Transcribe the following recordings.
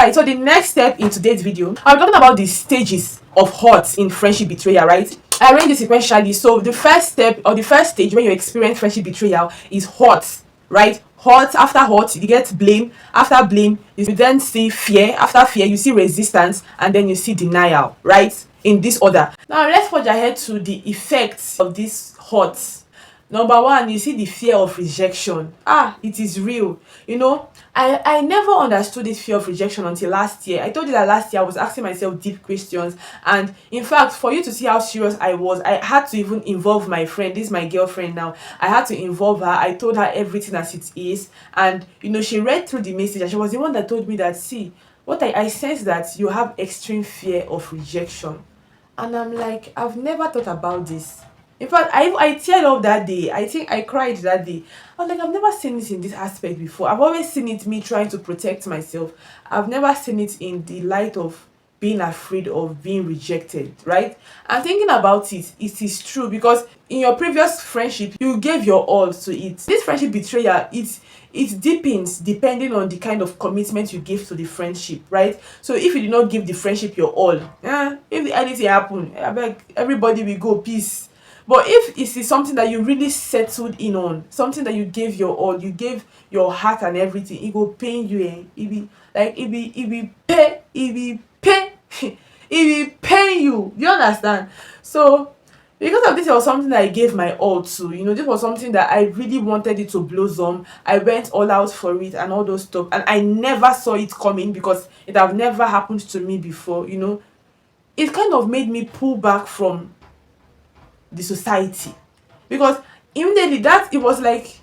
Alright, so the next step in today's video, I'm talking about the stages of hurt in friendship betrayal, right? I arranged it sequentially. So the first step or the first stage when you experience friendship betrayal is hurt, right? Hurt, after hurt, you get blame. After blame, you then see fear. After fear, you see resistance, and then you see denial, right? In this order. Now let's forge ahead to the effects of this hurt. Number one, you see the fear of rejection. It is real. I never understood this fear of rejection until last year. I told you that last year I was asking myself deep questions. And in fact, for you to see how serious I was, I had to even involve my friend. This is my girlfriend now. I had to involve her. I told her everything as it is. And, she read through the message and she was the one that told me that, see, what I sense that you have extreme fear of rejection. And I'm like, I've never thought about this. In fact, I teared up that day. I think I cried that day. I was like, I've never seen it in this aspect before. I've always seen it me trying to protect myself. I've never seen it in the light of being afraid of being rejected, right? And thinking about it, it is true because in your previous friendship, you gave your all to it. This friendship betrayal, it deepens depending on the kind of commitment you give to the friendship, right? So if you did not give the friendship your all, if anything happen, I beg everybody will go peace. But if it is something that you really settled in on, something that you gave your all, you gave your heart and everything, it will pain you. It be like it be pain, it will pain you. You understand? So because of this, it was something that I gave my all to. This was something that I really wanted it to blossom. I went all out for it and all those stuff, and I never saw it coming because it have never happened to me before. It kind of made me pull back from the society because immediately that it was like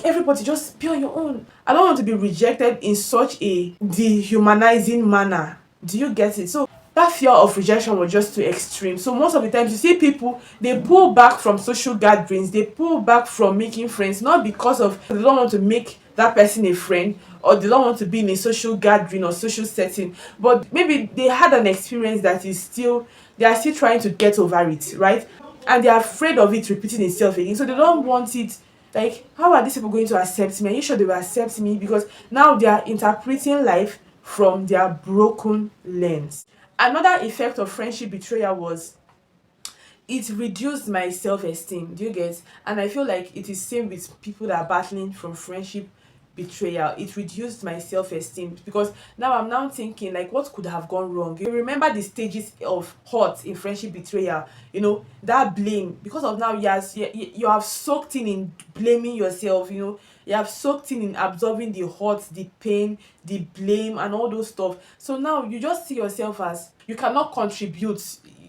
everybody just be on your own. I don't want to be rejected in such a dehumanizing manner. Do you get it? So that fear of rejection was just too extreme. So most of the times you see people, they pull back from social gatherings, they pull back from making friends, not because of they don't want to make that person a friend or they don't want to be in a social gathering or social setting, but maybe they had an experience that is still they are still trying to get over it, right? And they are afraid of it repeating itself again, so they don't want it. Like, how are these people going to accept me? Are you sure they will accept me? Because now they are interpreting life from their broken lens. Another effect of friendship betrayal was it reduced my self-esteem. Do you get? And I feel like it is same with people that are battling from friendship betrayal. It reduced my self-esteem because now I'm now thinking like what could have gone wrong. You remember the stages of hurt in friendship betrayal, that blame because of now yes you have soaked in blaming yourself, you have soaked in absorbing the hurt, the pain, the blame and all those stuff. So now you just see yourself as you cannot contribute.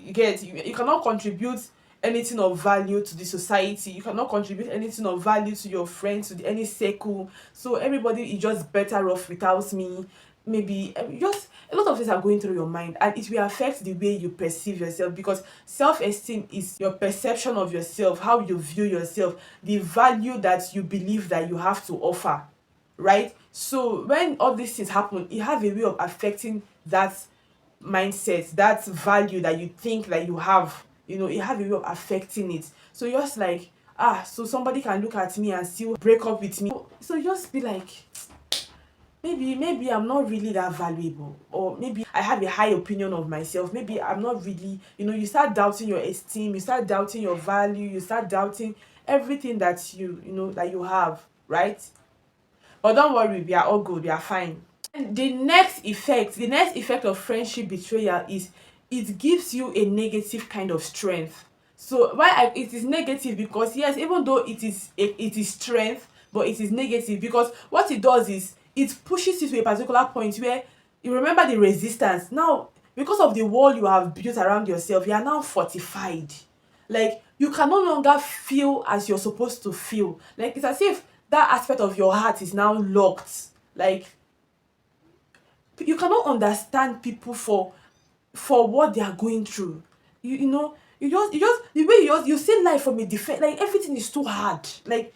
You cannot contribute anything of value to the society. You cannot contribute anything of value to your friends, to any circle. So everybody is just better off without me. Maybe just a lot of things are going through your mind, and it will affect the way you perceive yourself because self-esteem is your perception of yourself, how you view yourself, the value that you believe that you have to offer, right? So when all these things happen, it have a way of affecting that mindset, that value that you think that you have. It have a way of affecting it. So just like so somebody can look at me and still break up with me. So just be like, maybe I'm not really that valuable, or maybe I have a high opinion of myself. Maybe I'm not really, you start doubting your esteem, you start doubting your value, you start doubting everything that that you have, right? But don't worry, we are all good, we are fine. And the next effect of friendship betrayal is it gives you a negative kind of strength. So it is negative because yes, even though it is strength, but it is negative because what it does is it pushes you to a particular point where you remember the resistance. Now, because of the wall you have built around yourself, you are now fortified. Like you can no longer feel as you're supposed to feel. Like it's as if that aspect of your heart is now locked. Like you cannot understand people for what they are going through. You just the way you see life from a different, like everything is too hard. Like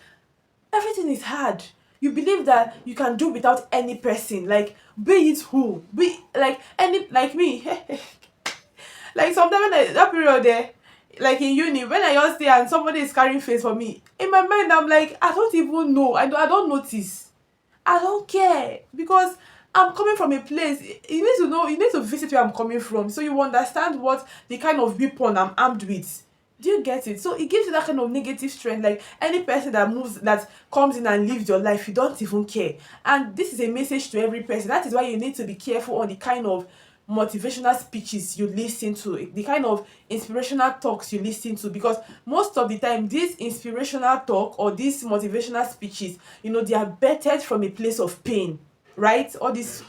everything is hard. You believe that you can do without any person, like be it who, be like any like me. Like sometimes that period there, like in uni, when I just stay and somebody is carrying face for me, in my mind I'm like, I don't even know. I don't notice. I don't care, because I'm coming from a place. You need to know, you need to visit where I'm coming from, so you understand what the kind of weapon I'm armed with. Do you get it? So it gives you that kind of negative strength. Like any person that moves, that comes in and lives your life, you don't even care. And this is a message to every person. That is why you need to be careful on the kind of motivational speeches you listen to, the kind of inspirational talks you listen to, because most of the time this inspirational talk or these motivational speeches, they are bettered from a place of pain, right? All this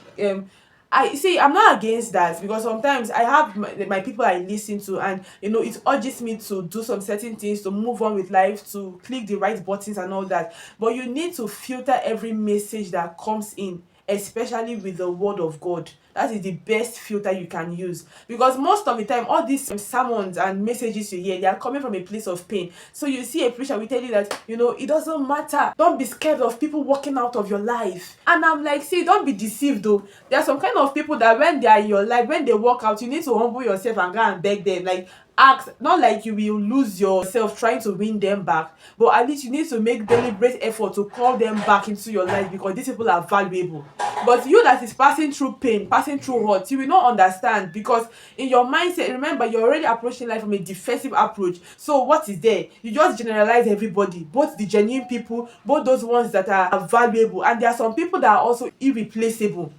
I see, I'm not against that, because sometimes I have my people I listen to, and it urges me to do some certain things, to move on with life, to click the right buttons and all that. But you need to filter every message that comes in, especially with the word of God. That is the best filter you can use, because most of the time all these sermons and messages you hear, they are coming from a place of pain. So you see a preacher will tell you that it doesn't matter, don't be scared of people walking out of your life. And I'm like, see, don't be deceived though. There are some kind of people that when they are in your life, when they walk out, you need to humble yourself and go and beg them. Like, ask, not like you will lose yourself trying to win them back, but at least you need to make deliberate effort to call them back into your life, because these people are valuable. But you that is passing through pain, passing through hurt, you will not understand, because in your mindset, remember, you're already approaching life from a defensive approach. So what is there? You just generalize everybody, both the genuine people, both those ones that are valuable, and there are some people that are also irreplaceable.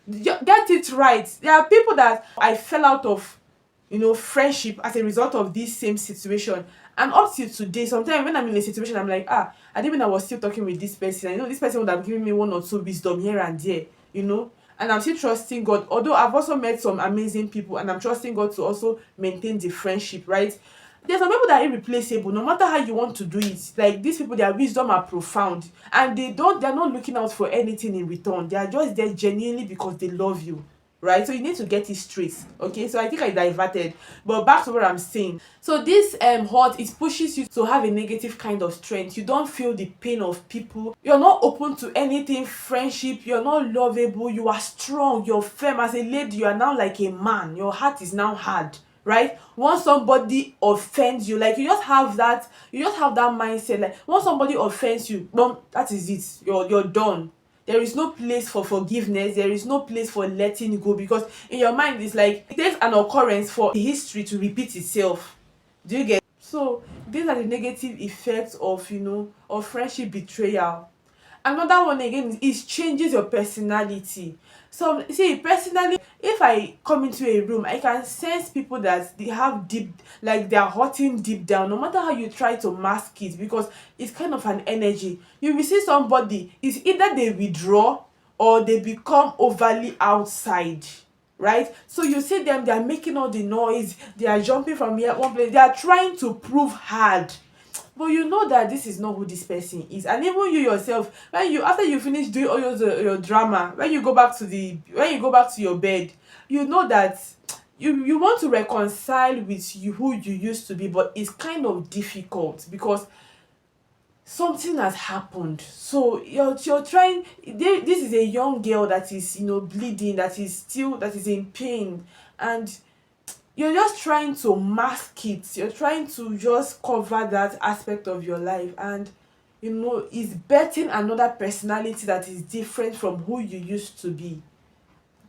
Get it right. There are people that I fell out of friendship as a result of this same situation. And up till today, sometimes when I'm in a situation, I'm like, I didn't mean I was still talking with this person. I know this person would have given me one or two wisdom here and there, and I'm still trusting God. Although I've also met some amazing people, and I'm trusting God to also maintain the friendship, right? There's some people that are irreplaceable, no matter how you want to do it. Like these people, their wisdom are profound, and they're not looking out for anything in return. They are just there genuinely because they love you, right? So you need to get it straight. Okay, so I think I diverted, but back to what I'm saying. So this hurt, it pushes you to have a negative kind of strength. You don't feel the pain of people, you're not open to anything friendship, you're not lovable, you are strong, you're firm. As a lady, you are now like a man, your heart is now hard, right? Once somebody offends you, like you just have that mindset, like once somebody offends you, boom, that is it, you're done. There is no place for forgiveness, there is no place for letting go, because in your mind it's like it takes an occurrence for the history to repeat itself. Do you get? So these are the negative effects of friendship betrayal. Another one again is changes your personality. So see, personally, if I come into a room, I can sense people that they have deep, like they are hurting deep down, no matter how you try to mask it, because it's kind of an energy. You will see somebody, it's either they withdraw or they become overly outside, right? So you see them, they are making all the noise, they are jumping from here one place, they are trying to prove hard, but you know that this is not who this person is. And even you yourself, when you after you finish doing all your drama, when you go back to your bed, you know that you want to reconcile with who you used to be, but it's kind of difficult because something has happened. So you're trying. This is a young girl that is bleeding, that is in pain, and you're just trying to mask it, you're trying to just cover that aspect of your life, and it's betting another personality that is different from who you used to be.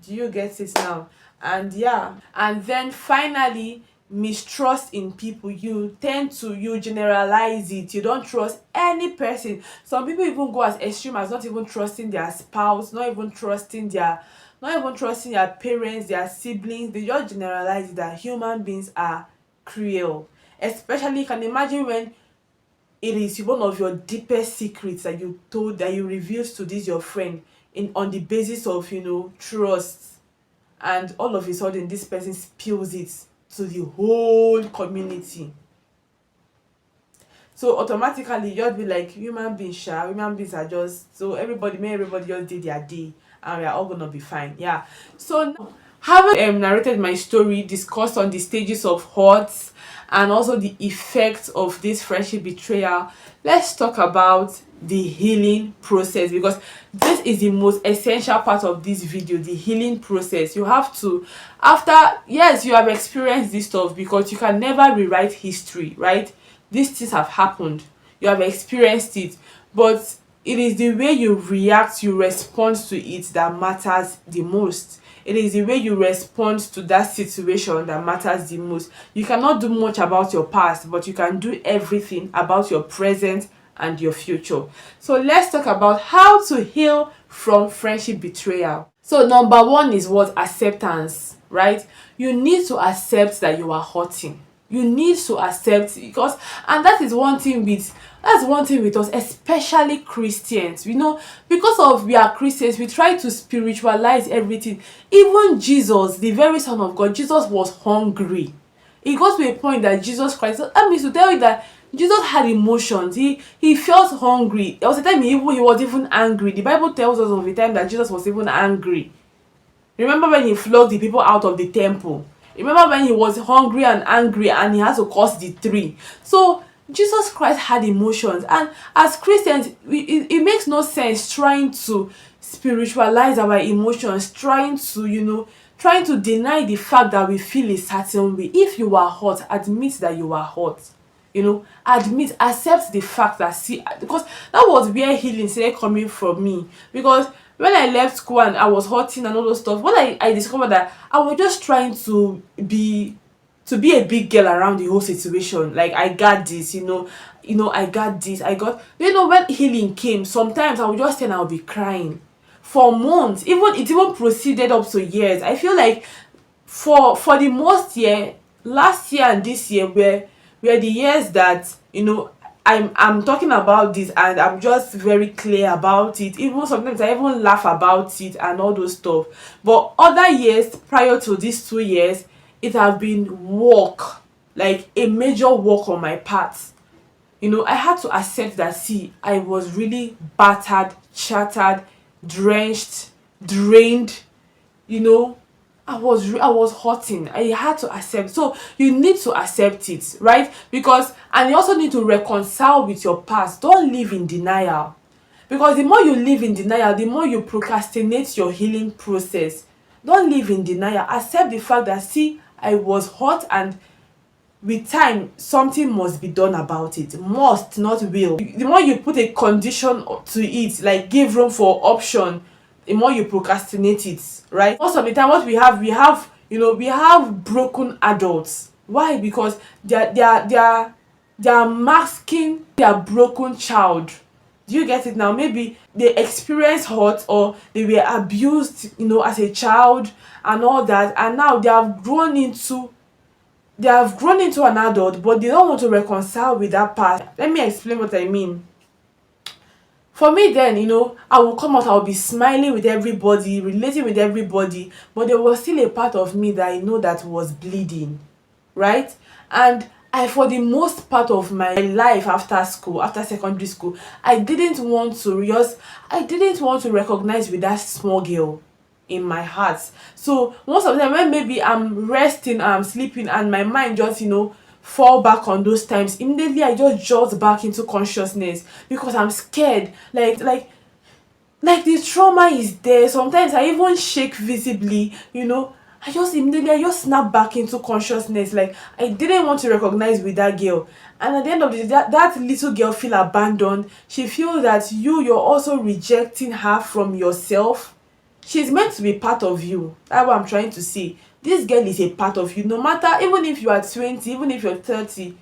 Do you get it now? And yeah, and then finally, mistrust in people. You generalize it, you don't trust any person. Some people even go as extreme as not even trusting their spouse, not even trusting their parents, their siblings. They just generalize it, that human beings are cruel. Especially, you can imagine when it is one of your deepest secrets that you reveal to this your friend, on the basis of trust, and all of a sudden this person spills it to the whole community. So automatically you just be like, human beings are just, so everybody just did their day, and we are all gonna be fine. Yeah. So now, having narrated my story, discussed on the stages of hurt and also the effects of this friendship betrayal, let's talk about the healing process, because this is the most essential part of this video. The healing process, you have to, after, yes, you have experienced this stuff, because you can never rewrite history, right? These things have happened, you have experienced it, but It is the way you react, you respond to it that matters the most. It is the way you respond to that situation that matters the most. You cannot do much about your past, but you can do everything about your present and your future. So let's talk about how to heal from friendship betrayal. So number one is what? Acceptance, right? You need to accept that you are hurting. You need to accept, because and that's one thing with us, especially Christians. Because of we are Christians, we try to spiritualize everything. Even Jesus, the very Son of God, Jesus was hungry. It got to a point that Jesus Christ, that means to tell you that Jesus had emotions. He felt hungry. There was a time he was even angry. The Bible tells us of the time that Jesus was even angry. Remember when he flogged the people out of the temple? Remember when he was hungry and angry and he had to curse the tree? So Jesus Christ had emotions, and as Christians, it makes no sense trying to spiritualize our emotions, trying to deny the fact that we feel a certain way. If you are hurt, admit that you are hurt. Accept the fact that, see, because that was where healing started coming from me. Because when I left school and I was hurting and all those stuff, when I discovered that I was just trying to be a big girl around the whole situation. Like, I got this, I got this, when healing came, sometimes I would just and I'll be crying for months. It even proceeded up to years. I feel like for the most year, last year and this year were the years that, I'm talking about this and I'm just very clear about it. Even sometimes I even laugh about it and all those stuff. But other years prior to these 2 years, it have been work, like a major work on my part. I had to accept that, see, I was really battered, shattered, drenched, drained. I was hurting. I had to accept. So you need to accept it, right? And you also need to reconcile with your past. Don't live in denial. Because the more you live in denial, the more you procrastinate your healing process. Don't live in denial. Accept the fact that, see, I was hurt, and with time, something must be done about it. Must, not will. The more you put a condition to it, like give room for option, the more you procrastinate it, right? Most of the time, what we have broken adults. Why? Because they are masking their broken child. Do you get it now? Maybe they experienced hurt, or they were abused, as a child and all that, and now they have grown into an adult, but they don't want to reconcile with that past. Let me explain what I mean. For me then, I will come out, I will be smiling with everybody, relating with everybody, but there was still a part of me that I know that was bleeding, right? And for the most part of my life after school, after secondary school, I didn't want to recognize with that small girl in my heart. So most of the time, when maybe I'm resting, I'm sleeping, and my mind just fall back on those times, immediately I just jolt back into consciousness, because I'm scared. Like the trauma is there. Sometimes I even shake visibly. I just snap back into consciousness. Like, I didn't want to recognize with that girl. And at the end of the day, that little girl feel abandoned. She feels that you're also rejecting her from yourself. She's meant to be part of you. That's what I'm trying to say. This girl is a part of you. No matter, even if you are 20, even if you're 30,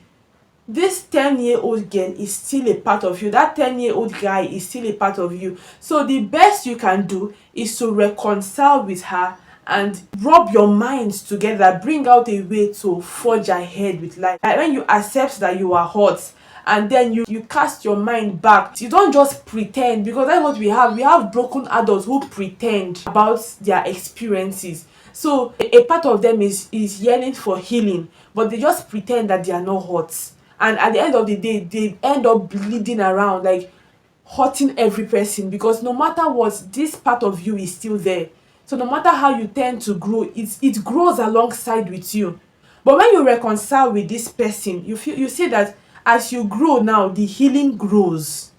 this 10-year-old girl is still a part of you. That 10-year-old guy is still a part of you. So the best you can do is to reconcile with her and rub your minds together, bring out a way to forge ahead with life. And when you accept that you are hurt, and then you cast your mind back, you don't just pretend, because that's what we have broken adults who pretend about their experiences. So a part of them is yearning for healing, but they just pretend that they are not hurt, and at the end of the day, they end up bleeding around, like hurting every person, because no matter what, this part of you is still there. So no matter how you tend to grow, it grows alongside with you. But when you reconcile with this person, you see that as you grow now, the healing grows.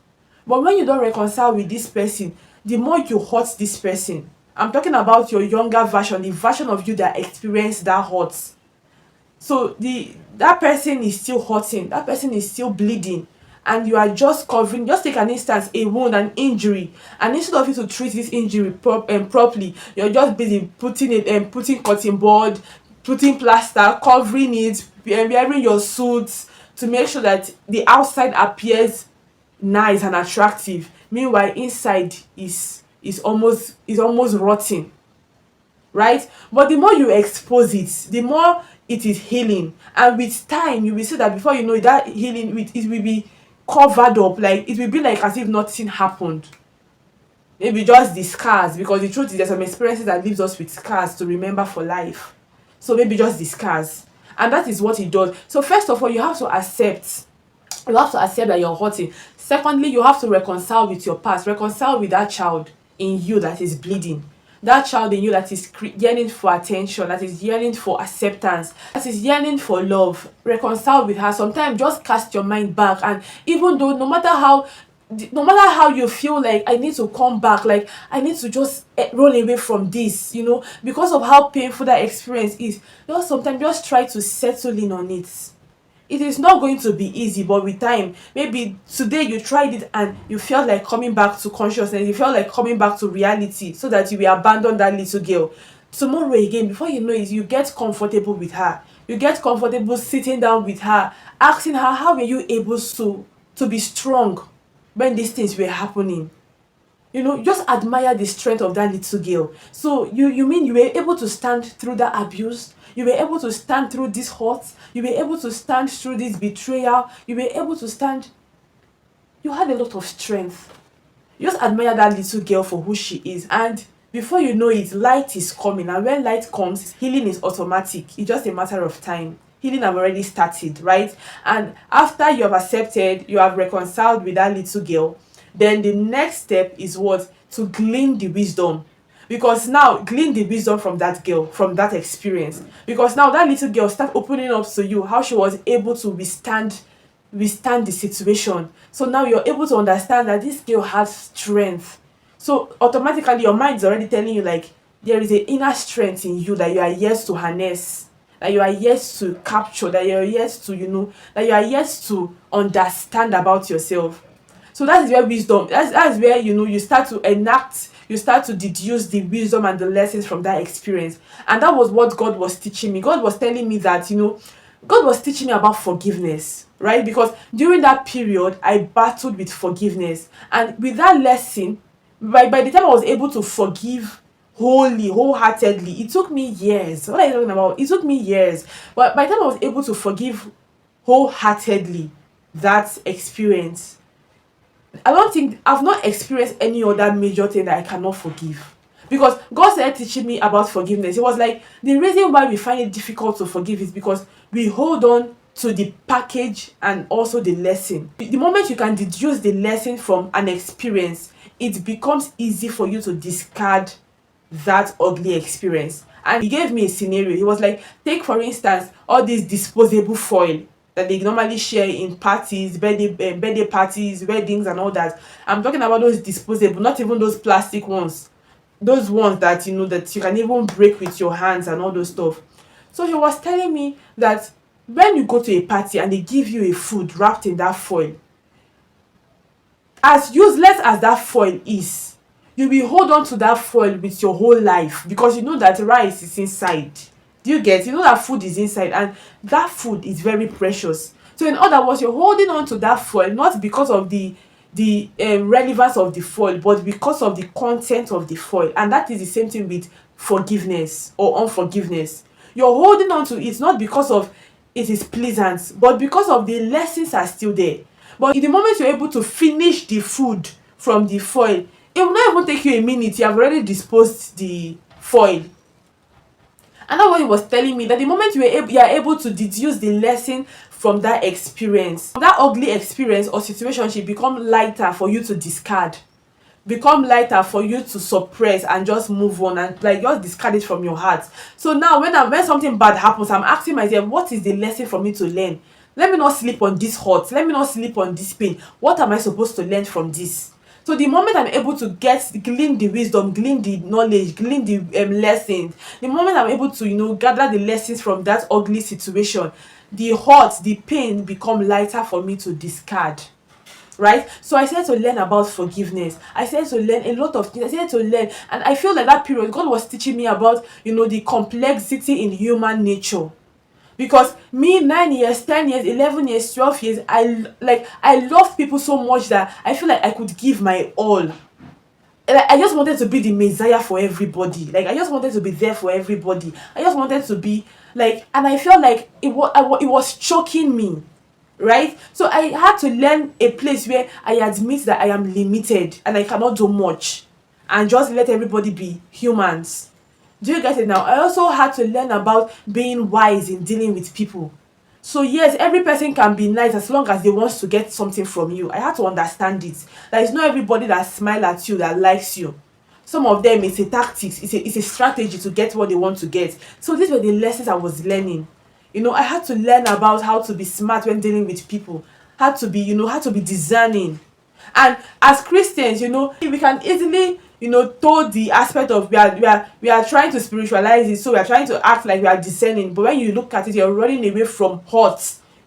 But when you don't reconcile with this person, the more you hurt this person. I'm talking about your younger version, the version of you that experienced that hurt. So that person is still hurting, that person is still bleeding, and you are just covering, just take an instance, a wound, an injury, and instead of you to treat this injury properly, you're just busy putting it and putting cotton board, putting plaster, covering it, and wearing your suits to make sure that the outside appears nice and attractive. Meanwhile, inside is almost rotting, right? But the more you expose it, the more it is healing. And with time, you will see that before you know it, that healing it will be covered up, like it will be like as if nothing happened. Maybe just the scars, because the truth is there's some experiences that leaves us with scars to remember for life. So maybe just the scars. And that is what it does. So first of all, you have to accept. You have to accept that you're hurting. Secondly, you have to reconcile with your past. Reconcile with that child in you that is bleeding. That child in you that is yearning for attention, that is yearning for acceptance, that is yearning for love. Reconcile with her. Sometimes just cast your mind back, and even though no matter how you feel like I need to come back, like I need to just roll away from this, because of how painful that experience is, just sometimes just try to settle in on it. It is not going to be easy, but with time, maybe today you tried it and you felt like coming back to consciousness, you felt like coming back to reality, so that you will abandon that little girl. Tomorrow again, before you know it, you get comfortable with her. You get comfortable sitting down with her, asking her, how were you able to be strong when these things were happening? Just admire the strength of that little girl. So you mean you were able to stand through that abuse? You were able to stand through this hurt? You were able to stand through this betrayal? You were able to stand. You had a lot of strength. You just admire that little girl for who she is, and before you know it, light is coming. And when light comes, healing is automatic. It's just a matter of time. Healing have already started, right? And after you have accepted, you have reconciled with that little girl, then the next step is what? To glean the wisdom. Because now, glean the wisdom from that girl, from that experience. Because now that little girl start opening up to you how she was able to withstand the situation. So now you're able to understand that this girl has strength. So automatically your mind is already telling you, like, there is an inner strength in you that you are yet to harness, that you are yet to capture, that you are yet to, that you are yet to understand about yourself. So that is where wisdom, that's where, you start to enact, you start to deduce the wisdom and the lessons from that experience. And that was what God was teaching me. God was telling me that, God was teaching me about forgiveness, right? Because during that period, I battled with forgiveness. And with that lesson, by the time I was able to forgive wholeheartedly, it took me years. What are you talking about? It took me years. But by the time I was able to forgive wholeheartedly that experience, I've not experienced any other major thing that I cannot forgive. Because God started teaching me about forgiveness. It was like the reason why we find it difficult to forgive is because we hold on to the package and also the lesson. The moment you can deduce the lesson from an experience, it becomes easy for you to discard that ugly experience. And he gave me a scenario. He was like, take for instance all these disposable foil that they normally share in parties, birthday parties, weddings, and all that. I'm talking about those disposable, not even those plastic ones. Those ones that that you can even break with your hands and all those stuff. So he was telling me that when you go to a party and they give you a food wrapped in that foil, as useless as that foil is, you will hold on to that foil with your whole life, because you know that rice is inside. Do you get? You know that food is inside, and that food is very precious. So in other words, you're holding on to that foil not because of the relevance of the foil, but because of the content of the foil. And that is the same thing with forgiveness or unforgiveness. You're holding on to it not because of it is pleasant, but because of the lessons are still there. But in the moment you're able to finish the food from the foil, it will not even take you a minute. You have already disposed the foil. And that's what he was telling me, that the moment you are able to deduce the lesson from that experience, that ugly experience or situation should become lighter for you to discard, become lighter for you to suppress and just move on, and like just discard it from your heart. So now when something bad happens, I'm asking myself, what is the lesson for me to learn? Let me not sleep on this hurt. Let me not sleep on this pain. What am I supposed to learn from this? So the moment I'm able to glean the wisdom, glean the knowledge, glean the lessons, the moment I'm able to, gather the lessons from that ugly situation, the hurt, the pain become lighter for me to discard. right? So I started to learn about forgiveness. I started to learn a lot of things. I started to learn, and I feel like that period God was teaching me about, the complexity in human nature. Because me, 9 years, 10 years, 11 years, 12 years, I loved people so much that I feel like I could give my all. Like, I just wanted to be the messiah for everybody. Like, I just wanted to be there for everybody. I just wanted to be like, and I felt like it was choking me, right? So I had to learn a place where I admit that I am limited and I cannot do much, and just let everybody be humans. Do you get it now? I also had to learn about being wise in dealing with people. So yes, every person can be nice as long as they want to get something from you. I had to understand it. That it's not everybody that smile at you that likes you. Some of them, it's a tactics, it's a strategy to get what they want to get. So these were the lessons I was learning. I had to learn about how to be smart when dealing with people. How to be discerning. And as Christians, we can easily, throw the aspect of we are trying to spiritualize it, so we are trying to act like we are discerning. But when you look at it, you're running away from hurt.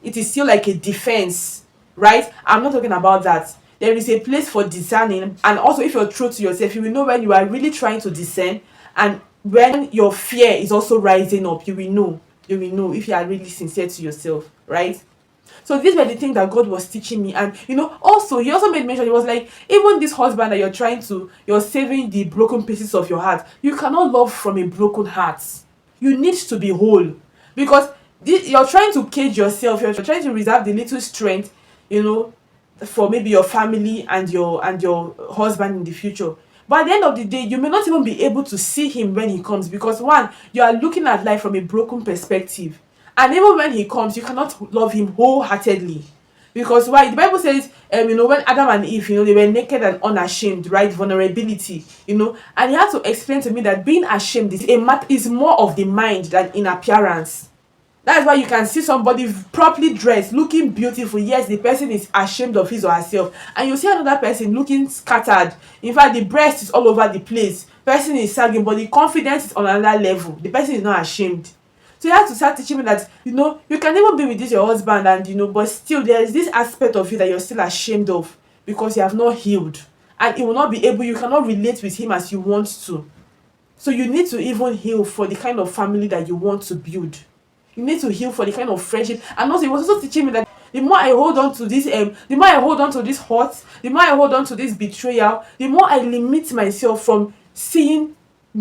It is still like a defense, right? I'm not talking about that. There is a place for discerning, and also if you're true to yourself, you will know when you are really trying to discern, and when your fear is also rising up, you will know. You will know if you are really sincere to yourself, right? So these were the things that God was teaching me. And also he also made mention, he was like, even this husband that you're saving the broken pieces of your heart. You cannot love from a broken heart. You need to be whole. Because you're trying to cage yourself, you're trying to reserve the little strength, for maybe your family and your husband in the future. But at the end of the day, you may not even be able to see him when he comes, because one, you are looking at life from a broken perspective. And even when he comes, you cannot love him wholeheartedly. Because why? The Bible says, when Adam and Eve, they were naked and unashamed, right? Vulnerability, And he had to explain to me that being ashamed is more of the mind than in appearance. That's why you can see somebody properly dressed, looking beautiful. Yes, the person is ashamed of his or herself. And you see another person looking scattered. In fact, the breast is all over the place. Person is sagging, but the confidence is on another level. The person is not ashamed. So you have to start teaching me that, you can even be with this your husband, and, but still there is this aspect of you that you're still ashamed of because you have not healed. And it will not be able, you cannot relate with him as you want to. So you need to even heal for the kind of family that you want to build. You need to heal for the kind of friendship. And also, he was also teaching me that the more I hold on to this, the more I hold on to this hurt, the more I hold on to this betrayal, the more I limit myself from seeing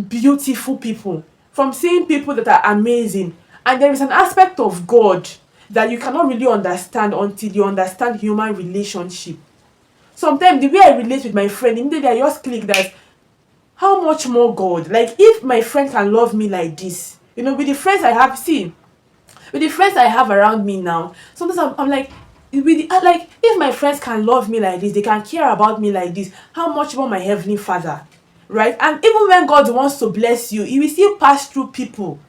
beautiful people, from seeing people that are amazing. And there is an aspect of God that you cannot really understand until you understand human relationship. Sometimes the way I relate with my friend, immediately I just click that, how much more God? Like, if my friend can love me like this, with the friends I have seen, with the friends I have around me now, sometimes I'm like, if my friends can love me like this, they can care about me like this, how much more my heavenly Father, right? And even when God wants to bless you, he will still pass through people.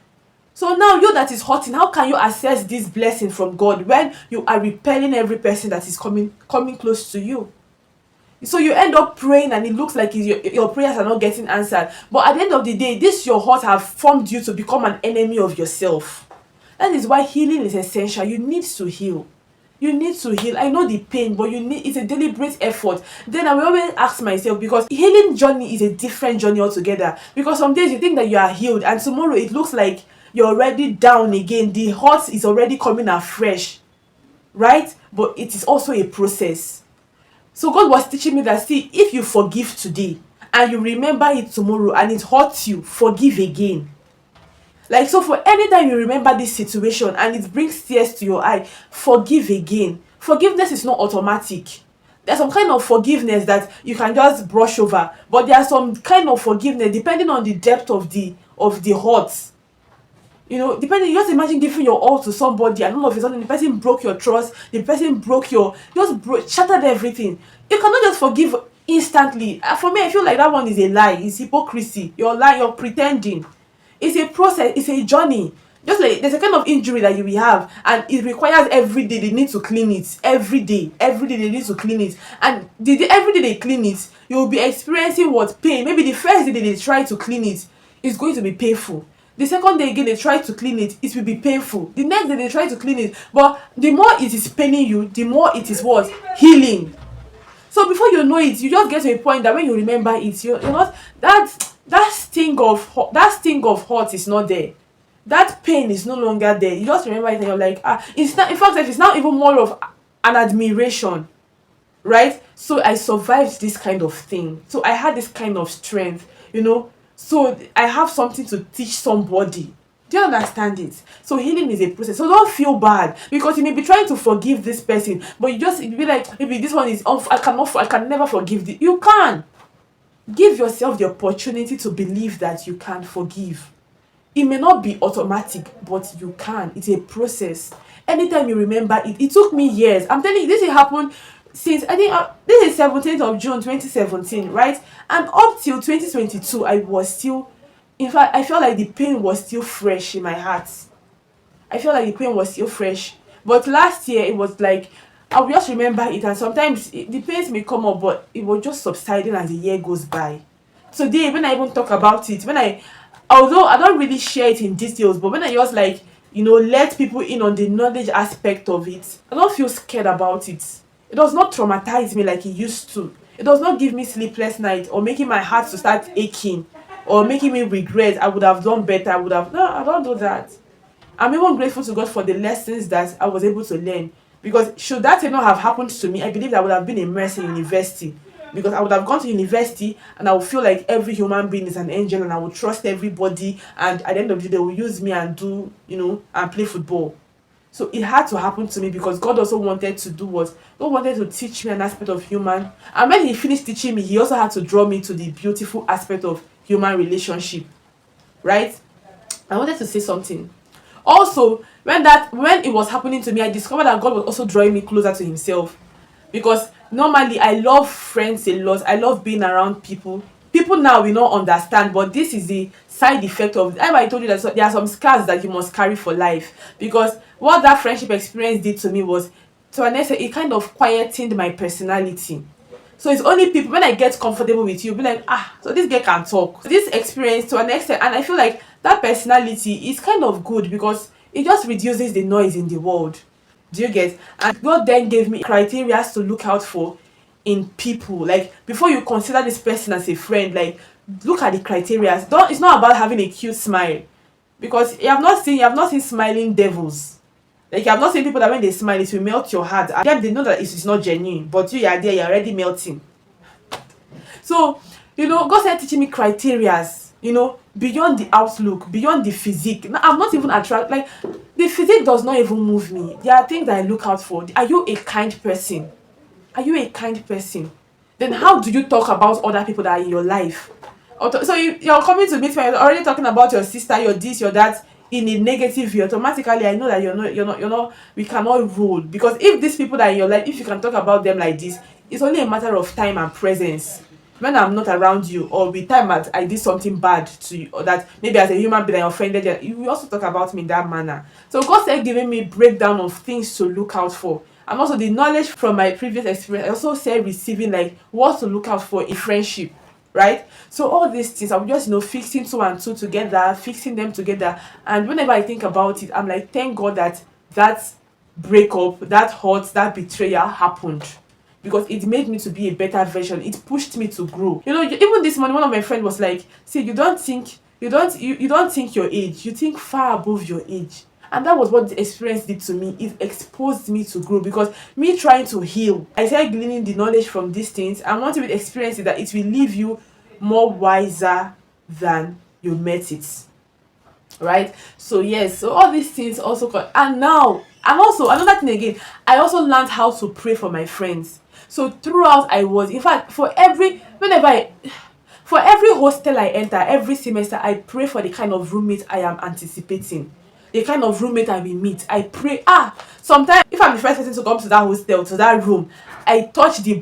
So now, you that is hurting, how can you access this blessing from God when you are repelling every person that is coming close to you? So you end up praying and it looks like your prayers are not getting answered. But at the end of the day, this your heart have formed you to become an enemy of yourself. That is why healing is essential. You need to heal. You need to heal. I know the pain, but it's a deliberate effort. Then I will always ask myself, because healing journey is a different journey altogether. Because some days you think that you are healed, and tomorrow it looks like you're already down again. The heart is already coming afresh, right? But it is also a process. So God was teaching me that, see, if you forgive today and you remember it tomorrow and it hurts you, forgive again. Like, so for any time you remember this situation and it brings tears to your eye, forgive again. Forgiveness is not automatic. There's some kind of forgiveness that you can just brush over, but there's some kind of forgiveness depending on the depth of the hurt. Depending, just imagine giving your all to somebody and all of a sudden the person broke your trust, the person shattered everything. You cannot just forgive instantly. For me, I feel like that one is a lie. It's hypocrisy. You're lying, you're pretending. It's a process, it's a journey. Just like there's a kind of injury that you will have, and it requires every day they need to clean it. Every day they need to clean it. And every day they clean it, you will be experiencing pain. Maybe the first day they try to clean it, it's going to be painful. The second day again they try to clean it, it will be painful. The next day they try to clean it, but the more it is paining you, the more it is what? Healing. So before you know it, you just get to a point that when you remember it, you're not that sting of hurt is not there. That pain is no longer there. You just remember it and you're like, it's not, in fact, it's now even more of an admiration, right? So I survived this kind of thing. So I had this kind of strength, you know. So I have something to teach somebody. Do you understand it? So healing is a process. So don't feel bad because you may be trying to forgive this person, but you be like, maybe this one is I can never forgive this. You can. Give yourself the opportunity to believe that you can forgive. It may not be automatic, but you can. It's a process. Anytime you remember it, it took me years. I'm telling you, this has happened since I think this is 17th of June 2017, right? And up till 2022, I was still, in fact, I felt like the pain was still fresh in my heart. I felt like the pain was still fresh. But last year, it was like, I will just remember it, and sometimes the pains may come up, but it was just subsiding as the year goes by. Today, when I even talk about it, although I don't really share it in details, but when I just like, let people in on the knowledge aspect of it, I don't feel scared about it. It does not traumatize me like it used to. It does not give me sleepless nights or making my heart to start aching or making me regret I would have done better. No, I don't do that. I'm even grateful to God for the lessons that I was able to learn. Because should that not have happened to me, I believe that I would have been immersed in university. Because I would have gone to university and I would feel like every human being is an angel and I would trust everybody, and at the end of the day they will use me and do, and play football. So it had to happen to me because God also wanted to do what? God wanted to teach me an aspect of human. And when he finished teaching me, he also had to draw me to the beautiful aspect of human relationship. Right? I wanted to say something. Also, when it was happening to me, I discovered that God was also drawing me closer to himself. Because normally I love friends a lot. I love being around people. People now will not understand, but this is the side effect of it. I told you that there are some scars that you must carry for life. Because what that friendship experience did to me was, to an extent, it kind of quietened my personality. So it's only people, when I get comfortable with you, be like, so this girl can talk. This experience, to an extent, and I feel like that personality is kind of good because it just reduces the noise in the world. Do you get? And God then gave me criteria to look out for in people. Like, before you consider this person as a friend, like, look at the criteria. It's not about having a cute smile, because you have not seen smiling devils. Like, you have not seen people that when they smile, it will melt your heart. And then they know that it is not genuine, but you are there, you're already melting. So, God started teaching me criterias, beyond the outlook, beyond the physique. Now, I'm not even attracted. Like, the physique does not even move me. There are things that I look out for. Are you a kind person? Are you a kind person? Then how do you talk about other people that are in your life? So you're coming to meet me, you're already talking about your sister, your this, your that, in a negative view. Automatically, I know that you're not, we cannot rule. Because if these people that are in your life, if you can talk about them like this, it's only a matter of time and presence. When I'm not around you, or with time that I did something bad to you, or that maybe as a human being I offended you, you will also talk about me in that manner. So God started giving me breakdown of things to look out for. And also the knowledge from my previous experience, I also started receiving like what to look out for in friendship. Right? So all these things, I'm just fixing two and two together, fixing them together. And whenever I think about it, I'm like, thank God that breakup, that hurt, that betrayal happened, because it made me to be a better version. It pushed me to grow. Even this morning, one of my friends was like, see, you don't think your age, you think far above your age. And that was what the experience did to me. It exposed me to grow, because me trying to heal, I started gleaning the knowledge from these things. And one thing with experience is that it will leave you more wiser than you met it. Right? So yes, so all these things also and also another thing again, I also learned how to pray for my friends. So throughout, in fact, for every hostel I enter, every semester, I pray for the kind of roommate I am anticipating, the kind of roommate I will meet. I pray. Sometimes if I'm the first person to come to that hostel, to that room, I touch the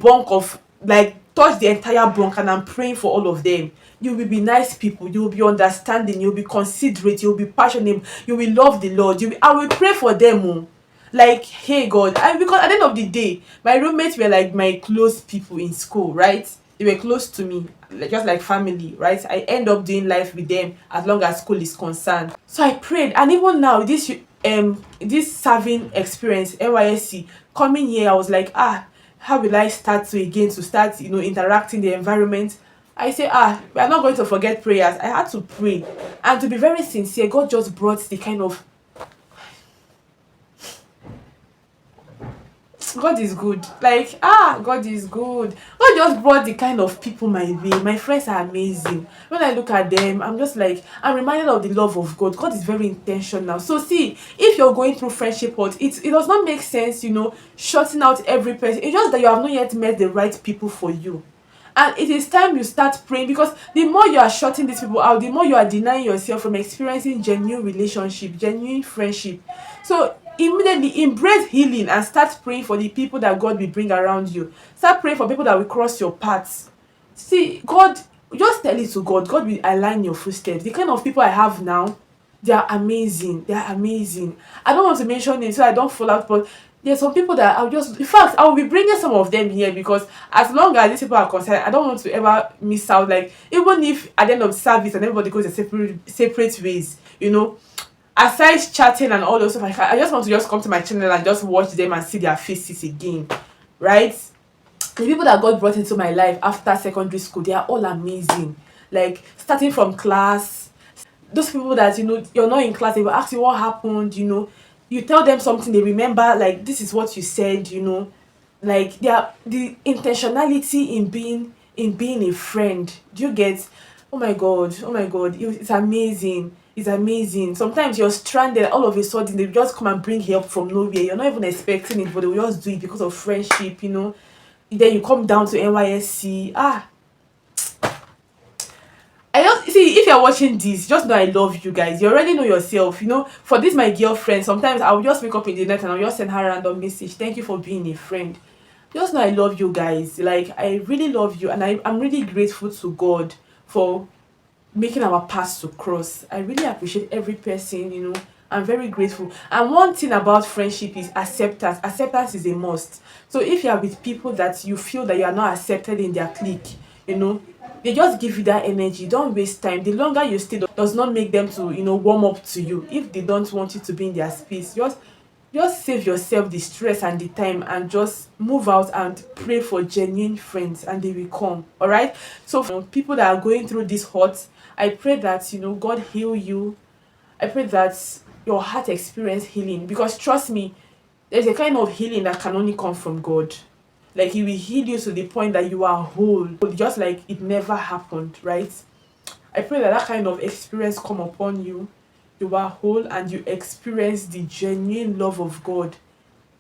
entire bunk, and I'm praying for all of them. You will be nice people. You will be understanding. You will be considerate. You will be passionate. You will love the Lord. I will pray for them. Like, hey God, because at the end of the day, my roommates were like my close people in school, right? They were close to me, just like family, right? I end up doing life with them as long as school is concerned. So I prayed, and even now, this serving experience, NYSC, coming here, I was like, how will I start to again to start, interacting the environment? I say, we are not going to forget prayers. I had to pray. And to be very sincere, God just brought the kind of, God is good. Like, God is good. God just brought the kind of people my way. My friends are amazing. When I look at them, I'm just like, I'm reminded of the love of God. God is very intentional. So see, if you're going through friendship hurt, it does not make sense, shutting out every person. It's just that you have not yet met the right people for you. And it is time you start praying, because the more you are shutting these people out, the more you are denying yourself from experiencing genuine relationship, genuine friendship. So immediately embrace healing and start praying for the people that God will bring around you. Start praying for people that will cross your paths. See, God, just tell it to God. God will align your footsteps. The kind of people I have now, they are amazing. They are amazing. I don't want to mention names so I don't fall out, but there's some people that I'll just, in fact, I will be bringing some of them here, because as long as these people are concerned, I don't want to ever miss out. Like, even if at the end of the service and everybody goes their separate ways, aside chatting and all those stuff, I just want to just come to my channel and just watch them and see their faces again, right? The people that God brought into my life after secondary school, they are all amazing. Like, starting from class, those people that you're not in class, they will ask you what happened, you tell them something, they remember, like, this is what you said, like, they are the intentionality in being a friend. Do you get? Oh my god, oh my god, it's amazing. It's amazing. Sometimes you're stranded, all of a sudden they just come and bring help from nowhere. You're not even expecting it, but they will just do it because of friendship. Then you come down to NYSC. I don't see, if you're watching this, just know I love you guys. You already know yourself. For this my girlfriend, sometimes I'll just wake up in the night and I'll just send her a random message. Thank you for being a friend. Just know I love you guys. Like, I really love you, and I'm really grateful to God for making our paths to cross. I really appreciate every person. I'm very grateful. And one thing about friendship is acceptance. Acceptance is a must. So if you are with people that you feel that you are not accepted in their clique, they just give you that energy. Don't waste time. The longer you stay does not make them to warm up to you. If they don't want you to be in their space, just save yourself the stress and the time, and just move out and pray for genuine friends, and they will come. All right. So for people that are going through this hurt, I pray that God heal you. I pray that your heart experience healing, because trust me, there's a kind of healing that can only come from God. Like, He will heal you to the point that you are whole, just like it never happened, right? I pray that kind of experience come upon you. You are whole and you experience the genuine love of God,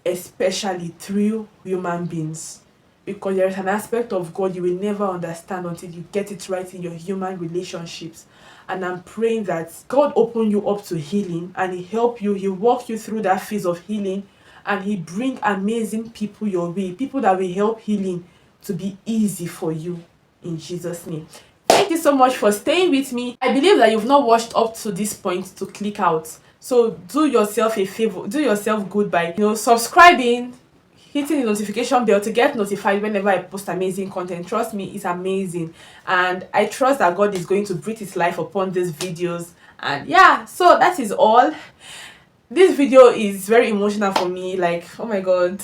especially through human beings. Because there is an aspect of God you will never understand until you get it right in your human relationships. And I'm praying that God open you up to healing, and He help you, He walk you through that phase of healing, and He bring amazing people your way, people that will help healing to be easy for you, in Jesus' name. Thank you so much for staying with me. I believe that you've not watched up to this point to click out. So do yourself a favor, do yourself good by subscribing, hitting the notification bell to get notified whenever I post amazing content. Trust me, it's amazing. And I trust that God is going to breathe His life upon these videos. And yeah, so that is all. This video is very emotional for me. Like, oh my god,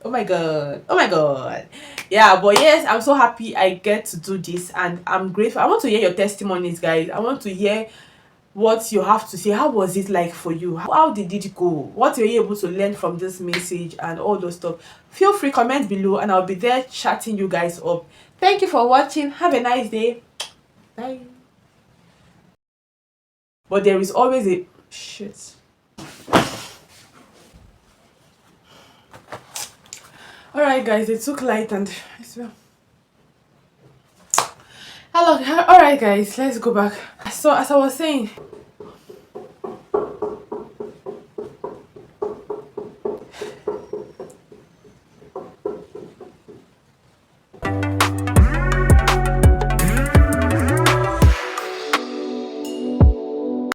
oh my god, oh my god. Yeah, but yes, I'm so happy I get to do this, and I'm grateful. I want to hear your testimonies, guys. I want to hear what you have to say. How was it like for you? How did it go? What were you able to learn from this message and all those stuff? Feel free, comment below, and I'll be there chatting you guys up. Thank you for watching. Have a nice day. Bye. But there is always a shit. Alright guys, it took light and hello. Alright guys, let's go back. So as I was saying,